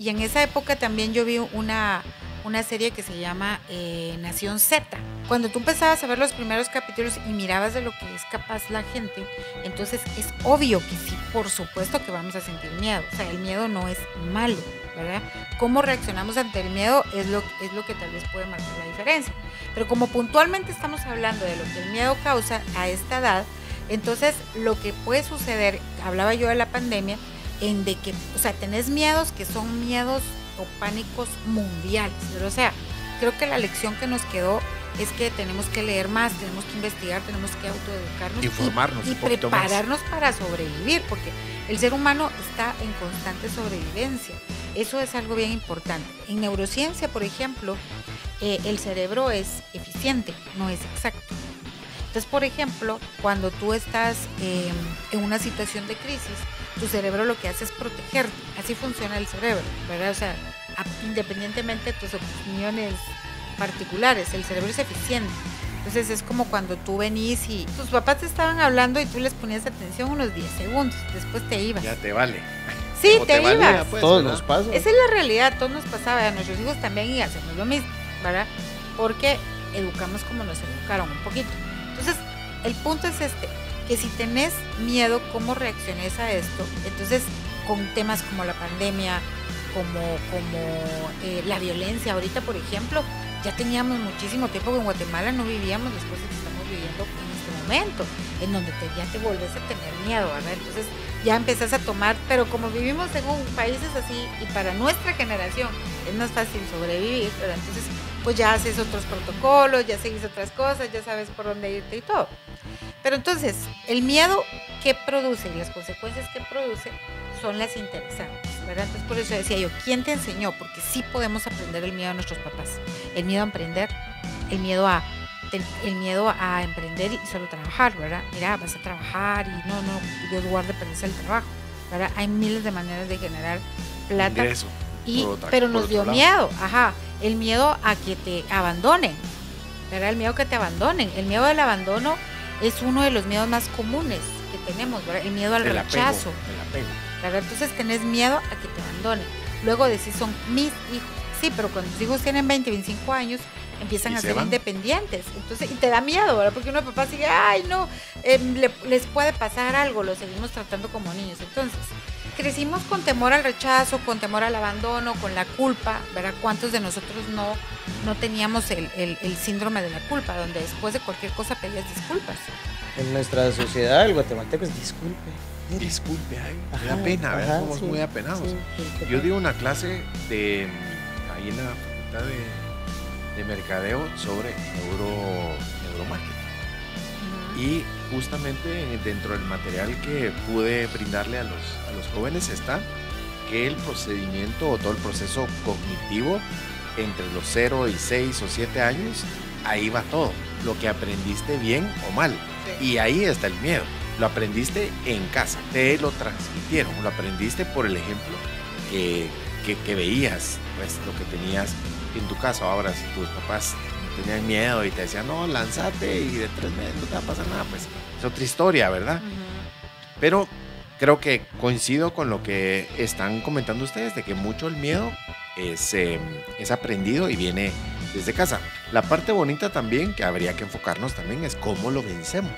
Y en esa época también yo vi una serie que se llama Nación Z. Cuando tú empezabas a ver los primeros capítulos y mirabas de lo que es capaz la gente, entonces es obvio que sí, por supuesto que vamos a sentir miedo. O sea, el miedo no es malo, ¿verdad? Cómo reaccionamos ante el miedo es lo que tal vez puede marcar la diferencia. Pero como puntualmente estamos hablando de lo que el miedo causa a esta edad, entonces lo que puede suceder, hablaba yo de la pandemia, en de que, o sea, tenés miedos que son miedos o pánicos mundiales. Pero, o sea, creo que la lección que nos quedó es que tenemos que leer más, tenemos que investigar, tenemos que autoeducarnos, informarnos y prepararnos para sobrevivir, porque el ser humano está en constante sobrevivencia. Eso es algo bien importante. En neurociencia, por ejemplo, el cerebro es eficiente, no es exacto. Entonces, por ejemplo, cuando tú estás en una situación de crisis, tu cerebro lo que hace es protegerte. Así funciona el cerebro, ¿verdad? O sea, independientemente de tus opiniones particulares, el cerebro es eficiente. Entonces es como cuando tú venís y tus papás te estaban hablando y tú les ponías atención unos 10 segundos, después te ibas. Ya te vale. Sí, te ibas. Valía, pues, todos ¿verdad? nos pasa. Esa es la realidad, a todos nos pasaba, a nuestros hijos también y hacemos lo mismo, ¿verdad? Porque educamos como nos educaron un poquito. Entonces, el punto es que si tenés miedo, ¿cómo reacciones a esto? Entonces, con temas como la pandemia, como la violencia, ahorita, por ejemplo, ya teníamos muchísimo tiempo que en Guatemala no vivíamos las cosas que estamos viviendo en este momento, en donde ya te volvés a tener miedo, ¿verdad? Entonces, ya empezás a tomar, pero como vivimos en países así, y para nuestra generación es más fácil sobrevivir, ¿verdad? Entonces, pues ya haces otros protocolos, ya seguís otras cosas, ya sabes por dónde irte y todo. Pero entonces, el miedo que produce y las consecuencias que produce son las interesantes, ¿verdad? Entonces, por eso decía yo, ¿quién te enseñó? Porque sí podemos aprender el miedo a nuestros papás. El miedo a emprender, el miedo a emprender y solo trabajar, ¿verdad? Mira, vas a trabajar y no, Dios guarde perderse el trabajo, ¿verdad? Hay miles de maneras de generar plata. Ingreso, pero nos dio miedo, el miedo a que te abandonen, ¿verdad? El miedo a que te abandonen. El miedo al abandono es uno de los miedos más comunes que tenemos, ¿verdad? El miedo al rechazo. El apego. ¿Verdad? Entonces tenés miedo a que te abandonen. Luego decís, son mis hijos. Sí, pero cuando tus hijos tienen 20, 25 años, empiezan a ser independientes. Entonces, y te da miedo, ¿verdad? Porque uno de papá sigue, ay, no, les puede pasar algo, los seguimos tratando como niños. Entonces, crecimos con temor al rechazo, con temor al abandono, con la culpa, ¿verdad? ¿Cuántos de nosotros no teníamos el síndrome de la culpa, donde después de cualquier cosa pedías disculpas? En nuestra sociedad, el guatemalteco es disculpe. Disculpe, me da pena, ¿verdad? Somos sí, muy apenados. Sí, yo di una clase ahí en la facultad de mercadeo sobre neuromarketing. Y justamente dentro del material que pude brindarle a los jóvenes está que el procedimiento o todo el proceso cognitivo entre los 0 y 6 o 7 años, ahí va todo, lo que aprendiste bien o mal. Sí. Y ahí está el miedo. Lo aprendiste en casa, te lo transmitieron, lo aprendiste por el ejemplo que veías, pues lo que tenías en tu casa. Ahora, si tus papás tenían miedo y te decían, no, lánzate y de 3 meses no te va a pasar nada, pues es otra historia, ¿verdad? Pero creo que coincido con lo que están comentando ustedes, de que mucho el miedo es aprendido y viene desde casa. La parte bonita también, que habría que enfocarnos también, es cómo lo vencemos.